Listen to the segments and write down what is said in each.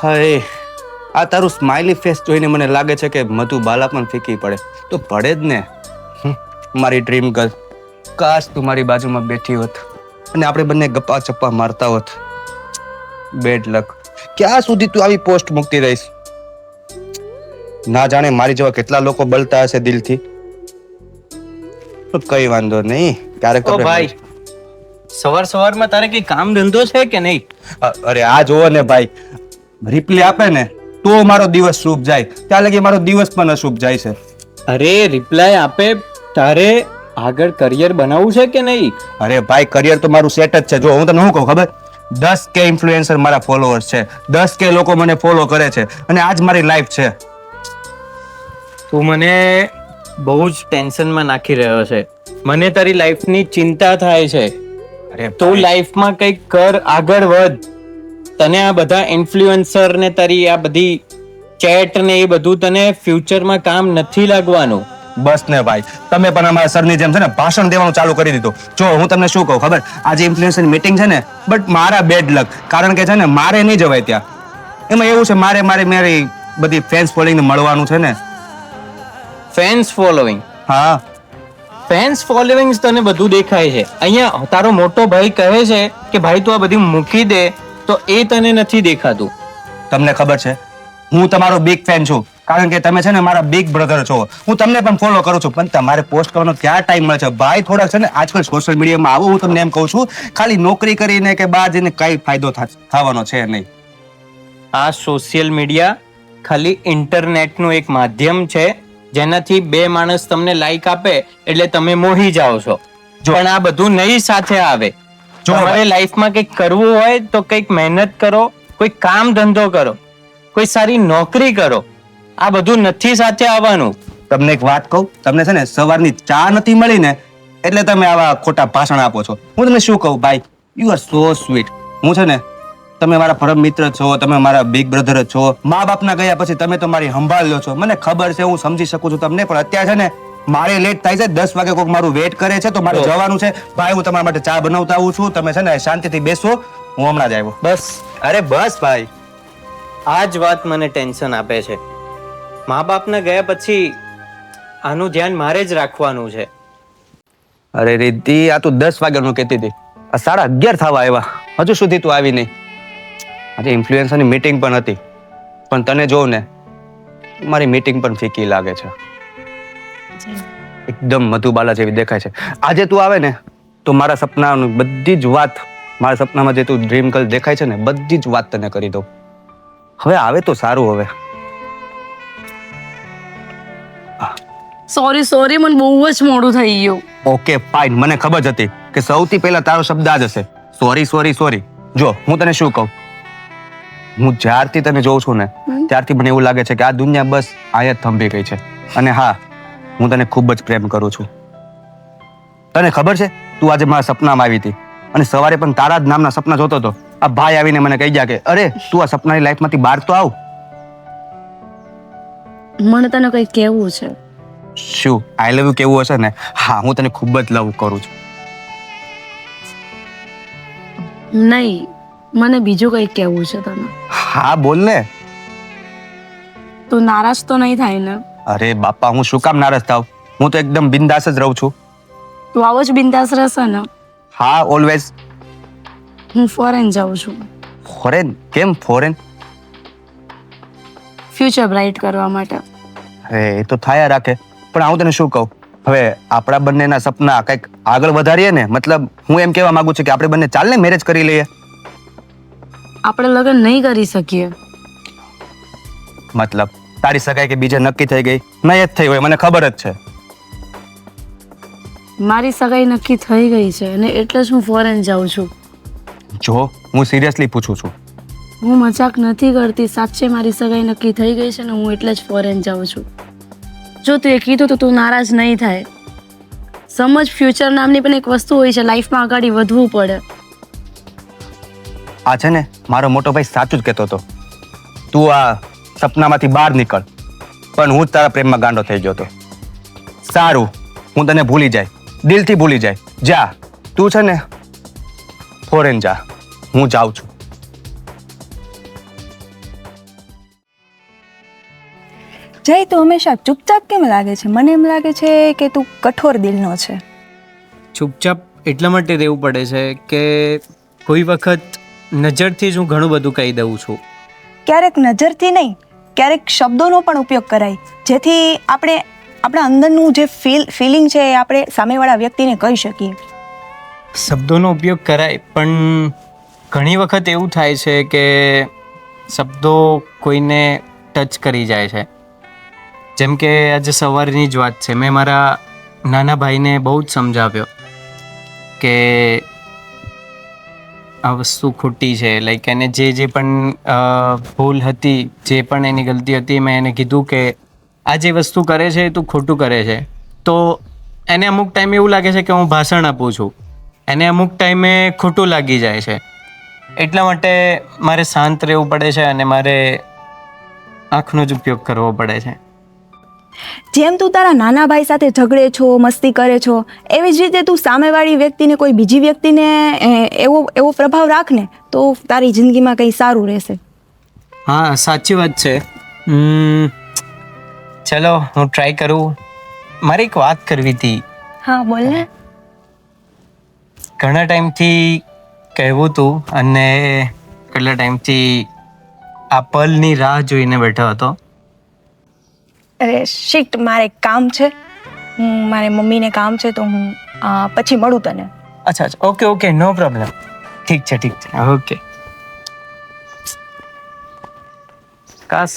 હાય, આ તારું smiley face જોઈને મને લાગે છે કે મધુબાલા પણ ફીકી પડે તો પડે જ ને. મારી ડ્રીમ ગર્લ, કાશ તું મારી બાજુમાં બેઠી હોત અને આપણે બંને ગપ્પા ચપ્પા મારતા હોત. બેડ લક, ક્યાં સુધી તું આવી પોસ્ટ મૂકતી રહીશ? ના જાણે મારી જેવા કેટલા લોકો બળતા હશે દિલથી. કઈ વાંધો નહીં, ક્યારેક તો ભાઈ સવાર સવારમાં તારે કઈ કામ ધંધો છે કે નહીં? અરે આ જોવો ને ભાઈ, રિપ્લે આપે ને તો મારો દિવસ શુભ જાય, ત્યાં લગી મારો દિવસ પણ અશુભ જાય છે. અરે રિપ્લાય આપે, તારે આગળ કરિયર બનાવવું છે કે નહીં? અરે ભાઈ, કરિયર તો મારું સેટ જ છે. જો હું તમને શું કહું ખબર, 10K ઇન્ફ્લુએન્સર મારા ફોલોઅર્સ છે, 10K લોકો મને ફોલો કરે છે અને આજ મારી લાઈફ છે. તું મને બહુ જ ટેન્શનમાં નાખી રહ્યો છે. મને તારી લાઈફની ચિંતા થાય છે. અરે તું લાઈફમાં કંઈક કર, આગળ વધ. તને આ બધા ઇન્ફ્લુએન્સર ને તારી આ બધી ચેટ ને એ બધું તને ફ્યુચરમાં કામ નથી લાગવાનું. બસ ને ભાઈ, તમે પણ અમારા સરની જેમ છે ને ભાષણ દેવાનું ચાલુ કરી દીધું. જો હું તમને શું કહું ખબર, આજે ઇન્ફ્લુએન્સર મીટિંગ છે ને, બટ મારા બેડ લક, કારણ કે છે ને મારે નહીં જવાય ત્યાં. એમાં એવું છે, મારી બધી ફેન્સ ફોલોઈંગ ને મળવાનું છે ને. Fans following? હા, ફેન્સ ફોલોઈંગ તને બધું દેખાય છે. અહીંયા તારો મોટો ભાઈ કહે છે કે ભાઈ તું આ બધી મૂકી દે, તો એ તને નથી દેખાતું. તમને ખબર છે હું તમારો બિગ ફેન છું, કારણ કે તમે છે ને મારા બિગ બ્રધર છો. હું તમને પણ ફોલો કરું છું, પણ તમારે પોસ્ટ કરવાનો ક્યાં ટાઈમ મળે છે ભાઈ? થોડાક છે ને આજકાલ સોશિયલ મીડિયામાં આવો, હું તમને એમ કહું છું, ખાલી નોકરી કરીને કે બહાર જઈને કઈ ફાયદો થવાનો છે નહીં. આ સોશિયલ મીડિયા ખાલી ઇન્ટરનેટનું એક માધ્યમ છે, જેનાથી બે માણસ તમને લાઈક આપે એટલે તમે મોહી જાઓ છો. પણ આ બધું નહીં સાથે આવે. જો તમારે લાઈફમાં કંઈક કરવું હોય તો કંઈક મહેનત કરો, કોઈ કામ ધંધો કરો, કોઈ સારી નોકરી કરો. આ બધું નથી સાથે આવવાનું. તમને એક વાત કહું, તમને છે ને સવારની ચા નથી મળી ને એટલે તમે આવા ખોટા ભાષણ આપો છો. હું તમને શું કહું ભાઈ, યુ આર સો સ્વીટ. હું છે ને, તમે મારા પરમ મિત્ર છો, તમે મારા બિગ બ્રધર છો. મા બાપના ગયા પછી તમે તો મારી સંભાળ લો છો. મને ખબર છે, હું સમજી શકું છું તમને, પણ અત્યારે છે ને મારે લેટ થાય છે. 10 વાગે કોઈક મારું વેટ કરે છે તો મારે જવાનું છે. ભાઈ હું તમારા માટે ચા બનાવતા આવું છું, તમે છે ને શાંતિથી બેસો, હું હમણાં જ આવ્યો. બસ, અરે બસ ભાઈ, આ જ વાત મને ટેન્શન આપે છે. મા બાપના ગયા પછી આનું ધ્યાન મારે જ રાખવાનું છે. અરે રીતિ, આ તું 10 વાગ્યાનું કહેતી હતી, આ 11:30 થવા આવ્યા, હજુ સુધી તું આવી નહીં. આજે ઇન્ફ્લુએન્સરની મીટિંગ પણ હતી, પણ તને જોઉં ને મારી મીટિંગ પણ ફીકી લાગે છે. એકદમ મધુબાલા જેવી દેખાય છે. આજે તું આવે ને તો મારા સપનાની બધી જ વાત, મારા સપનામાં જે તું ડ્રીમ ગર્લ દેખાય છે ને, બધી જ વાત તને કરી દઉં. હવે આવે તો સારું. હવે સોરી, મને બહુ જ મોડું થઈ ગયું. ઓકે ફાઇન, મને ખબર જ હતી કે સૌથી પહેલા તારો શબ્દ આ જ હશે, સોરી. જો હું તને શું કહું, હું જ્યારથી તને જોઉં છું ને ત્યારથી મને એવું લાગે છે કે આ દુનિયા બસ અહીંયા જ થંભી ગઈ છે. અને હા, હું તને ખૂબ જ પ્રેમ કરું છું. તને ખબર છે, તું આજે મારા સપનામાં આવી હતી અને સવારે પણ તારા જ નામના સપના જોતો હતો. આ ભાઈ આવીને મને કહી ગયા કે અરે તું આ સપનાની લાઈફમાંથી બહાર તો આવ. મને તને કઈ કહેવું છે. શું આઈ લવ યુ કેવું હશે ને? હા, હું તને ખૂબ જ લવ કરું છું. નહીં, મને બીજું કઈ કહેવું છે તને. હા બોલ ને. તું નારાજ તો નહીં થાય ને? અરે બાપા, હું શું કામ નારાજ થાવ? હું તો એકદમ બિંદાસ જ રહું છું. તું આવો જ બિંદાસ રહેશે ને? હા, ઓલવેઝ. હું ફોરેન જાઉં છું. ફોરેન? કેમ ફોરેન? ફ્યુચર બ્રાઇટ કરવા માટે. અરે એ તો થયા રાખે, પણ હું તને શું કહું, હવે આપણા બંનેના સપના કંઈક આગળ વધારીએ ને. મતલબ હું એમ કહેવા માંગુ છું કે આપણે બંને ચાલ ને મેરેજ કરી લઈએ. આપણે લગ્ન નહીં કરી શકીએ. મતલબ તારી સગાઈ કે બીજે નક્કી થઈ ગઈ? નહીં જ થઈ હોય, મને ખબર જ છે. મારી સગાઈ નક્કી થઈ ગઈ છે અને એટલે જ હું ફોરેન જાઉં છું. જો હું સિરિયસલી પૂછું છું. હું મજાક નથી કરતી, સાચે મારી સગાઈ નક્કી થઈ ગઈ છે ને હું એટલે જ ફોરેન જાઉં છું. જો તું એ કીધું તો તું નારાજ નહીં થાય. સમજ, ફ્યુચર નામની પણ એક વસ્તુ હોય છે, લાઈફમાં આગળ વધવું પડે. આ છે ને મારો મોટો ભાઈ સાચું જ કહેતો હતો. તું આ સપનામાંથી બહાર નીકળ, પણ હું જ તારા પ્રેમમાં ગાંડો થઈ ગયો હતો. સારું, હું તને ભૂલી જાય, દિલથી ભૂલી જાય. જા, તું છે ને ફોરેન જા, હું જાઉં છું. જય, તું હંમેશા ચૂપચાપ કેમ લાગે છે? મને એમ લાગે છે કે તું કઠોર દિલનો છે. ચૂપચાપ એટલા માટે રહેવું પડે છે કે કોઈ વખત નજરથી જ હું ઘણું બધું કહી દઉં છું. ક્યારેક નજરથી નહીં, ક્યારેક શબ્દોનો પણ ઉપયોગ કરાય, જેથી આપણે આપણા અંદરનું જે ફિલિંગ છે એ આપણે સામેવાળા વ્યક્તિને કહી શકીએ. શબ્દોનો ઉપયોગ કરાય, પણ ઘણી વખત એવું થાય છે કે શબ્દો કોઈને ટચ કરી જાય છે. જેમ કે આજે સવારની જ વાત છે, મેં મારા નાના ભાઈને બહુ જ સમજાવ્યો કે આ વસ્તુ ખોટી છે. લાઈક એને જે પણ ભૂલ હતી, જે પણ એની ગલતી હતી, મેં એને કીધું કે આ જે વસ્તુ કરે છે એ તું ખોટું કરે છે. તો એને અમુક ટાઈમે એવું લાગે છે કે હું ભાષણ આપું છું, એને અમુક ટાઈમે ખોટું લાગી જાય છે. એટલા માટે મારે શાંત રહેવું પડે છે અને મારે આંખનો જ ઉપયોગ કરવો પડે છે. જેમ તું તારા નાના ભાઈ સાથે ઝઘડે છો, મસ્તી કરે છો, એવી જ રીતે તું સામેવાળી વ્યક્તિને, કોઈ બીજી વ્યક્તિને એવો પ્રભાવ રાખ ને, તો તારી જિંદગીમાં કંઈ સારું રહેશે. હા, સાચી વાત છે. ચલો હું ટ્રાય કરું. મારે એક વાત કરવી હતી. હા, બોલ ને. ઘણા ટાઈમથી કહેવું હતું અને કેટલા ટાઈમથી આ પલની રાહ જોઈને બેઠો હતો. અરે શિટ, મારે એક કામ છે, મારે મમ્મીને કામ છે, તો હું પછી મળું તને. અચ્છા, ઓકે, નો પ્રોબ્લેમ. ઠીક છે. ઓકે. કાશ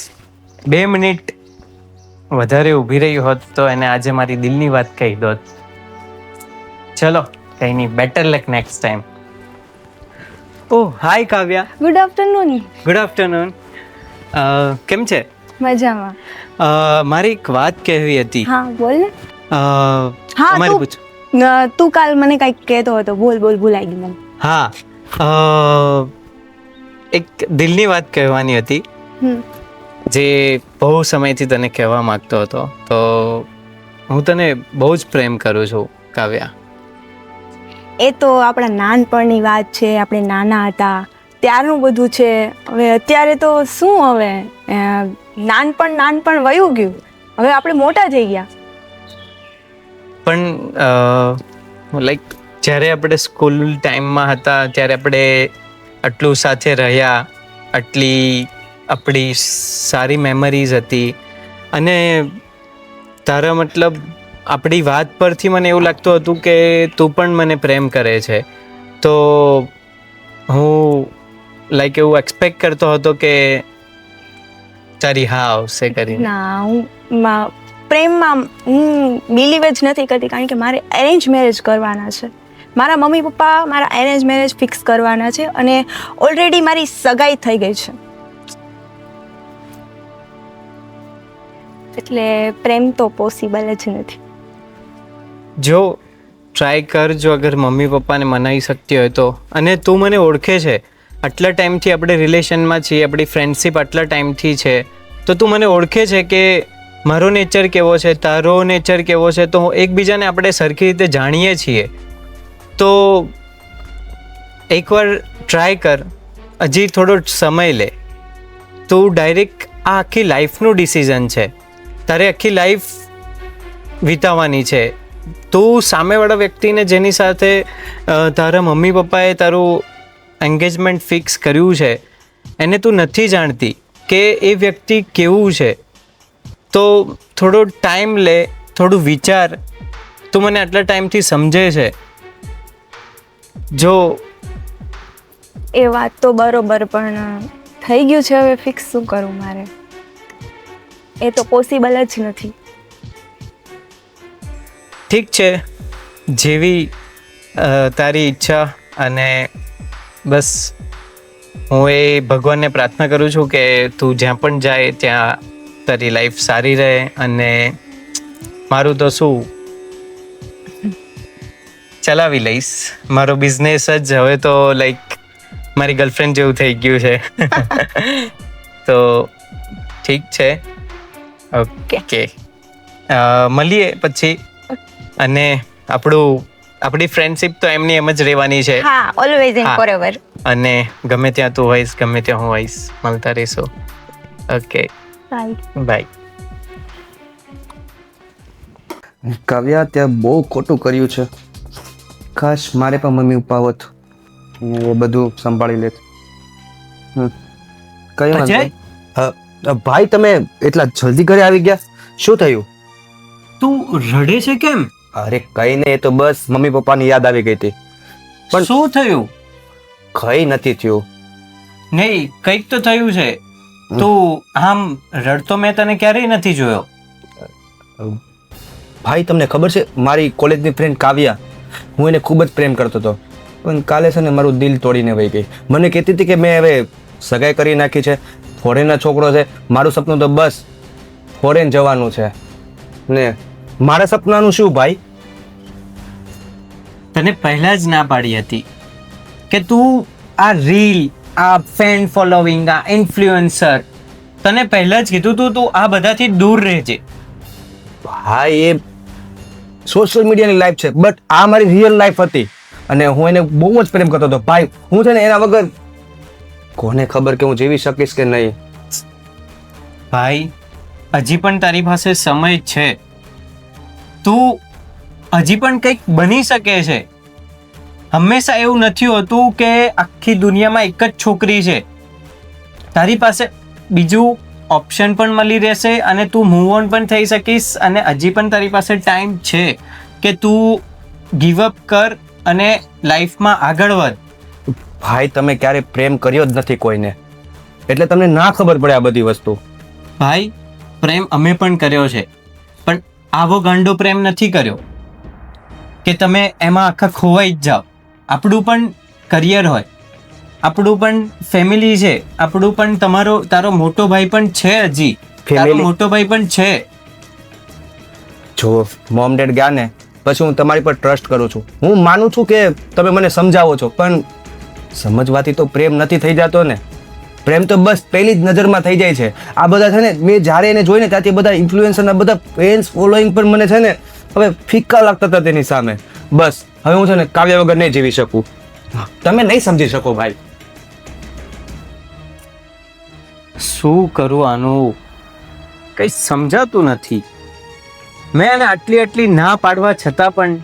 2 મિનિટ વધારે ઊભી રહી હોત તો એને આજે મારી દિલની વાત કહી દોત. ચલો, કંઈ નહીં, better luck next time. Oh, hi Kavya. Good afternoon. Good afternoon. કેમ છે? મજામાં. મારી એક વાત કહેવી હતી. હા, બોલ ને. હા, હા, તું કાલ મને કંઈક કહેતો હતો, બોલ, ભૂલાઈ ગઈ મને. હા, એક દિલની વાત કહેવાની હતી જે બહુ સમયથી તને કહેવા માંગતો હતો. તો હું તને બહુ જ પ્રેમ કરું છું કાવ્યા. એ તો આપણા નાનપણની વાત છે, આપણે નાના હતા ત્યારનું બધું છે. હવે અત્યારે તો શું, હવે નાનપણ વયું ગયું, હવે આપણે મોટા થઈ ગયા. પણ લાઈક જ્યારે આપણે સ્કૂલ ટાઈમમાં હતા ત્યારે આપણે આટલું સાથે રહ્યા, આટલી આપણી સારી મેમરીઝ હતી. અને તારા મતલબ આપણી વાત પરથી મને એવું લાગતું હતું કે તું પણ મને પ્રેમ કરે છે. તો હું લાઈક એવું એક્સપેક્ટ કરતો હતો કે તારી હા આવશે કરીને. ના, હું પ્રેમમાં હું બિલીવ જ નથી કરતી, કારણ કે મારે અરેન્જ મેરેજ કરવાના છે. મારા મમ્મી પપ્પા મારા અરેન્જ મેરેજ ફિક્સ કરવાના છે અને ઓલરેડી મારી સગાઈ થઈ ગઈ છે. એટલે પ્રેમ તો પોસિબલ જ નથી. જો ટ્રાય કર, જો અગર મમ્મી પપ્પાને મનાવી શકતી હોય તો. અને તું મને ઓળખે છે, આટલા ટાઈમથી આપણે રિલેશનમાં છીએ, આપણી ફ્રેન્ડશિપ આટલા ટાઈમથી છે, તો તું મને ઓળખે છે કે મારો નેચર કેવો છે, તારો નેચર કેવો છે. તો એકબીજાને આપણે સરખી રીતે જાણીએ છીએ. તો એકવાર ટ્રાય કર, હજી થોડો સમય લે. તું ડાયરેક્ટ આ આખી લાઈફનું ડિસિઝન છે, તારે આખી લાઈફ વિતાવવાની છે. તું સામેવાળા વ્યક્તિને જેની સાથે તારા મમ્મી પપ્પાએ તારું એન્ગેજમેન્ટ ફિક્સ કર્યું છે એને તું નથી જાણતી કે એ વ્યક્તિ કેવું છે. તો થોડો ટાઈમ લે, થોડું વિચાર. તું મને આટલા ટાઈમથી સમજે છે. જો એ વાત તો બરોબર, પણ થઈ ગયું છે હવે ફિક્સ, શું કરું મારે? એ તો પોસિબલ જ નથી. ઠીક છે, જેવી તારી ઈચ્છા. અને બસ હું એ ભગવાનને પ્રાર્થના કરું છું કે તું જ્યાં પણ જાય ત્યાં તારી લાઈફ સારી રહે. અને મારું તો શું, ચલાવી લઈશ મારો બિઝનેસ જ. હવે તો લાઈક મારી ગર્લફ્રેન્ડ જેવું થઈ ગયું છે. તો ઠીક છે, ઓકે, મળીએ પછી. અને આપણી ફ્રેન્ડશિપ તો એમની એમ જ રહેવાની છે. હા, ઓલવેઝ એન્ડ ફોરએવર. અને ગમે ત્યાં તું હોઈશ, ગમે ત્યાં હું હોઈશ, મળતા રહીશું. Okay, by. બાય. કાવ્યા ત્યાં બહુ ખોટું કર્યું છે. ખાસ મારે પણ મમ્મી પપ્પા હોત એ બધું સંભાળી લેત. કઈ વાંધો અજય? નહીં. ભાઈ તમે એટલા જલ્દી ઘરે આવી ગયા? શું થયું? તું રડે છે કેમ? અરે કઈ નહીં, એ તો બસ મમ્મી પપ્પાની યાદ આવી ગઈ હતી. પણ શું થયું? કઈ નથી થયું. નહીં, કંઈક તો થયું છે. તું આમ રડતો મેં તને ક્યારેય નથી જોયો. ભાઈ તમને ખબર છે મારી કોલેજની ફ્રેન્ડ કાવ્યા, હું એને ખૂબ જ પ્રેમ કરતો હતો, પણ કાલે છે ને મારું દિલ તોડીને વહી ગઈ. મને કહેતી હતી કે મેં હવે સગાઈ કરી નાખી છે, ફોરેનનો છોકરો છે, મારું સપનું તો બસ ફોરેન જવાનું છે. ને મારા સપનાનું શું ભાઈ? તને પહેલા જ ના પાડી હતી કે તું આ રીલ, આ ફેન ફોલોવિંગ, આ ઇન્ફ્લુએન્સર, તને પહેલા જ કીધું તું આ બધાથી દૂર રહેજે. ભાઈ એ સોશિયલ મીડિયાની લાઈફ છે, બટ આ મારી રિયલ લાઈફ હતી અને હું એને બહુ જ પ્રેમ કરતો હતો. ભાઈ હું છે ને એના વગર કોને ખબર કે હું જીવી શકીશ કે નહીં. ભાઈ હજી પણ તારી પાસે સમય છે. તું હજી પણ કંઈક બની શકે છે. હંમેશા એવું નથી હોતું કે આખી દુનિયામાં એક જ છોકરી છે. તારી પાસે બીજું ઓપ્શન પણ મળી રહેશે અને તું મૂવ ઓન પણ થઈ શકીશ, અને હજી પણ તારી પાસે ટાઈમ છે કે તું ગીવ અપ કર અને લાઈફમાં આગળ વધ. ભાઈ તમે ક્યારે પ્રેમ કર્યો જ નથી કોઈને, એટલે તમને ના ખબર પડે આ બધી વસ્તુ. ભાઈ પ્રેમ અમે પણ કર્યો છે, પણ આવો ગાંડો પ્રેમ નથી કર્યો કે તમે એમાં આખા ખોવાઈ જ જાઓ. આપણું પણ કરિયર હોય, આપણું પણ ફેમિલી છે, આપણું પણ તારો મોટો ભાઈ પણ છે, હજી તારો Family? મોટો ભાઈ પણ છે. જો મોમ ડેડ ગયા ને પછી હું તમારી પર ટ્રસ્ટ કરું છું. હું માનું છું કે તમે મને સમજાવો છો, પણ સમજવાથી તો પ્રેમ નથી થઈ જતો ને. પ્રેમ તો બસ પહેલી જ નજરમાં થઈ જાય છે. આ બધા છે ને મેં જ્યારે એને જોઈને ત્યાંથી બધા ઇન્ફ્લુએન્સરના બધા ફેન્સ ફોલોઈંગ પણ મને છે ને હવે ફિક્કા લાગતા હતા તેની સામે. બસ હવે હું છે ને કાવ્યા વગર નહીં જીવી શકું. તમે નહીં સમજી શકો ભાઈ. શું કરું આનું કઈ સમજાતું નથી. મેં એને આટલી ના પાડવા છતાં પણ.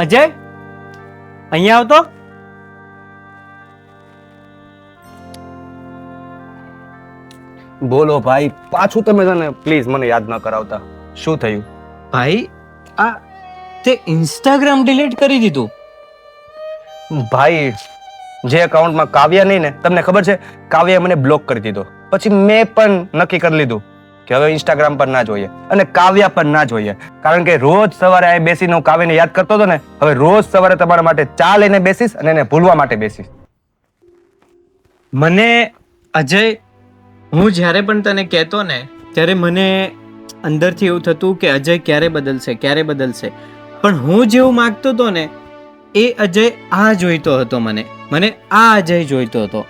અજય અહીંયા આવતો. બોલો ભાઈ, પાછું તમે છે ને પ્લીઝ મને યાદ ન કરાવતા. શું થયું? ભાઈ આ તે ઇન્સ્ટાગ્રામ ડિલીટ કરી દીધું? ભાઈ જે એકાઉન્ટમાં કાવ્યા નહીં ને, તમને ખબર છે કાવ્યાએ મને બ્લોક કરી દીધો. પછી મેં પણ નક્કી કરી લીધું કે હવે ઇન્સ્ટાગ્રામ પર ના જોઈએ અને કાવ્યા પર ના જોઈએ, કારણ કે રોજ સવારે આ બેસીને હું કાવ્યાને યાદ કરતો હતો ને, હવે રોજ સવારે તમારા માટે ચા લઈને બેસીશ અને એને ભૂલવા માટે બેસીશ. મને અજય, હું જ્યારે પણ તને કહેતો ને ત્યારે મને અંદરથી એવું થતું કે અજય ક્યારે બદલશે, પણ હું જેવું માગતો હતો ને એ અજય આ જોઈતો હતો. મને આ અજય જોઈતો હતો.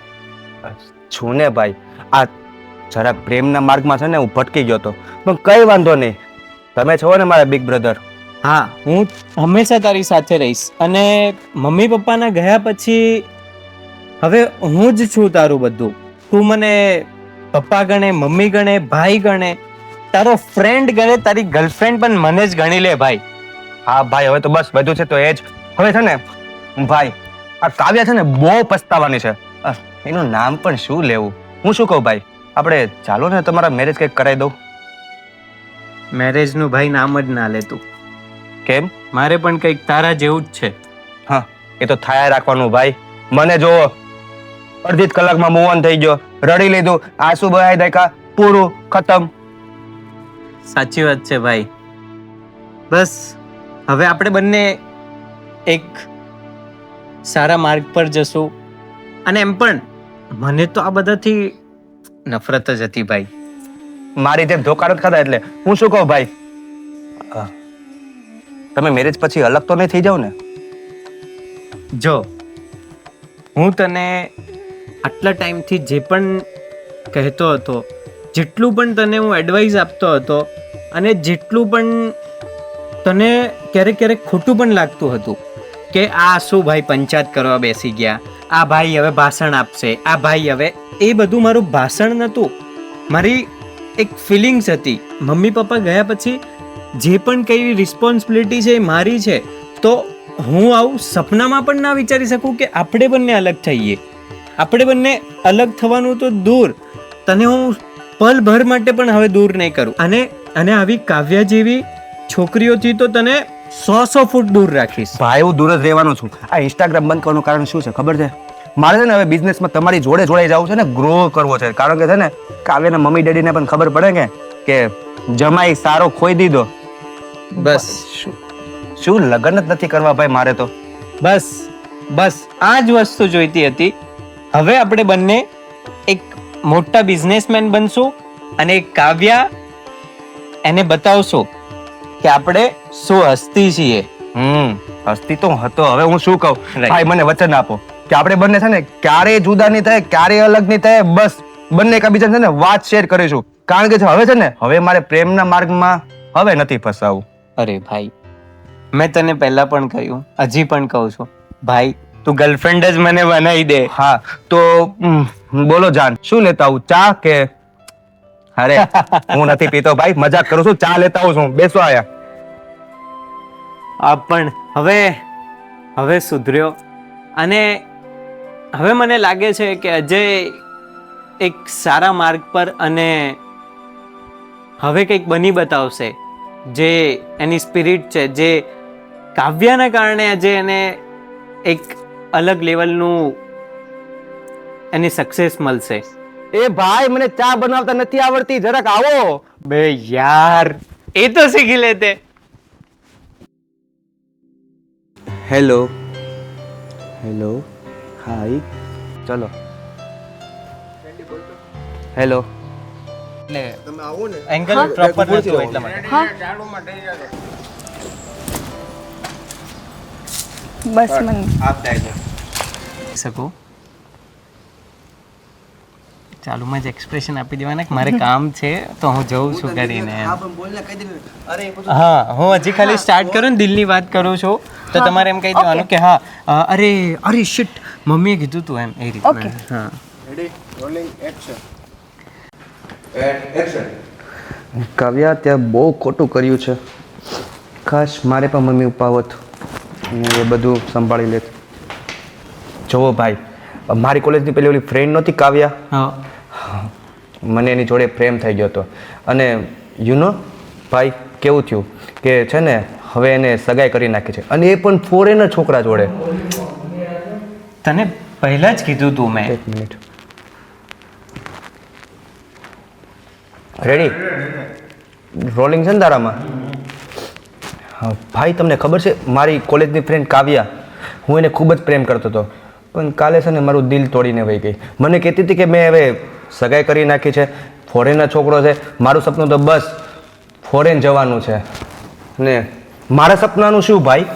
છું ને ભાઈ, આ જરા પ્રેમના માર્ગમાં છે ને હું ભટકી ગયો હતો, પણ કઈ વાંધો નહીં, તમે છો ને મારા બિગ બ્રધર. હા, હું હંમેશા તારી સાથે રહીશ, અને મમ્મી પપ્પાના ગયા પછી હવે હું જ છું તારું બધું. તું મને પપ્પા ગણે, મમ્મી ગણે, ભાઈ ગણે, તારો ફ્રેન્ડ ગણે, તારી ગર્લફ્રેન્ડ પણ મને જ ગણી લે ભાઈ. હા ભાઈ, હવે તો બસ બધું છે તો એ જ. હવે છે ને ભાઈ, આ કાવ્યા છે ને બહુ પસ્તાવાની છે. એનું નામ પણ શું લેવું? હું શું કહું ભાઈ, આપણે ચાલો ને તમારા મેરેજ કંઈક કરાવી દઉં. મેરેજનું ભાઈ નામ જ ના લેતું. કેમ? મારે પણ કંઈક તારા જેવું જ છે. હા, એ તો થાય રાખવાનું ભાઈ. મને જો અડધી જ કલાકમાં મૂવ ઓન થઈ ગયો, રડી લીધું, આંસુ બહાઈ દેખા, પૂરું, ખતમ. સાચી વાત છે ભાઈ. બસ હવે આપણે બંને એક સારા માર્ગ પર જશું. અને એમ પણ મને તો આ બધાથી નફરત જ હતી ભાઈ. મારી જેમ ધોકાર જ ખાધા એટલે હું શું કહું ભાઈ, તમે મેરેજ પછી અલગ તો નહીં થઈ જાવ ને? જો હું તને આટલા ટાઈમથી જે પણ કહેતો હતો, જેટલું પણ તને હું એડવાઇસ આપતો હતો, અને જેટલું પણ તને ક્યારેક ક્યારેક ખોટું પણ લાગતું હતું કે આ શું ભાઈ પંચાયત કરવા બેસી ગયા, આ ભાઈ હવે ભાષણ આપશે, આ ભાઈ હવે, એ બધું મારું ભાષણ નહોતું, મારી એક ફિલિંગ્સ હતી. મમ્મી પપ્પા ગયા પછી જે પણ કઈ રિસ્પોન્સિબિલિટી છે એ મારી છે, તો હું આવું સપનામાં પણ ના વિચારી શકું કે આપણે બંને અલગ થઈએ. આપણે બંને અલગ થવાનું તો દૂર, તને હું પલભર માટે પણ હવે દૂર નહીં કરું. અને આવી કાવ્યા જેવી છોકરીઓથી તો તને 100 ફૂટ દૂર રાખીશ. ભાઈ હું દૂર જ રહેવાનો છું. આ ઇન્સ્ટાગ્રામ બંધ કરવાનું કારણ શું છે ખબર છે? મારે છે ને હવે બિઝનેસમાં તમારી જોડે જવું છે ને, ગ્રો કરવો છે. કારણ કે છે ને કાવ્યના મમ્મી ડેડીને પણ ખબર પડે કે જમાઈ સારો ખોઈ દીધો. બસ શું લગ્ન જ નથી કરવા ભાઈ મારે તો. બસ આ જ વસ્તુ જોઈતી હતી. હવે આપણે બંને એક મોટા બિઝનેસમેન બનશું અને કાવ્યા એને બતાવશું કે આપણે શું હસ્તી છીએ. હસ્તી તો હતો. હવે હું શું કહું Right. ભાઈ, મને વચન આપો કે આપણે બંને છે ને ક્યારેય જુદા નહીં થાય, ક્યારેય અલગ નહીં થાય. બસ બંને એકબીજાને છે ને વાત શેર કરીશું. કારણ કે હવે છે ને હવે મારે પ્રેમના માર્ગમાં હવે નથી ફસાવું. અરે ભાઈ, મેં તને પહેલા પણ કહ્યું, હજી પણ કહું છું, ભાઈ તું ગર્લફ્રેન્ડ જ મને બનાવી દે. હા તો બોલો જાન, શું લેતા આવું? ચા કે? અરે હું નથી પીતો ભાઈ, મજાક કરું છું. ચા લેતા આવું છું. બેસો આયા. આ પણ હવે સુધર્યો અને હવે મને લાગે છે કે અજય એક સારા માર્ગ પર અને હવે કંઈક બની બતાવશે. જે એની સ્પિરિટ છે, જે કાવ્યના કારણે આજે એને એક અલગ લેવલનું એની સક્સેસ મળશે. એ ભાઈ મને ચા બનાવતા નથી આવડતી, જરાક આવો. બે યાર, એ તો શીખી લેતે. હેલો હાય, ચલો. હેલો. એંગલ પ્રોપર નહોતું એટલા માટે. બસ મને શકું ચાલુમાં જ એક્સપ્રેશન આપી દેવાના કે મારે કામ છે તો હું જઉં છું કરીને. હા, હું હજી ખાલી સ્ટાર્ટ કરું ને દિલની વાત કરું છું તો તમારે એમ કહી દેવાનું કે હા અરે શિટ મમ્મીએ કીધું તું એમ એ રીતે. Okay. હા કાવ્યા ત્યાં બહુ ખોટું કર્યું છે. ખાસ મારે પણ મમ્મી પપ્પા હોત અને એ બધું સંભાળી લેત. જોવો ભાઈ, મારી કોલેજની પેલી ઓલી ફ્રેન્ડ નહોતી કાવ્યા, હા મને એની જોડે પ્રેમ થઈ ગયો હતો. અને ભાઈ કેવું થયું કે છે ને હવે એને સગાઈ કરી નાખી છે, અને એ પણ ફોરેનર છોકરા જોડે. તને પહેલા જ કીધું તું મેં. એક મિનિટ. રેડી? રોલિંગ છે ને તારામાં? હા ભાઈ, તમને ખબર છે મારી કોલેજની ફ્રેન્ડ કાવ્યા, હું એને ખૂબ જ પ્રેમ કરતો હતો, પણ કાલે છે ને મારું દિલ તોડીને વહી ગઈ. મને કહેતી હતી કે મેં હવે સગાઈ કરી નાખી છે, ફોરેનર છોકરો છે, મારું સપનું તો બસ ફોરેન જવાનું છે. ને મારા સપનાનું શું ભાઈ?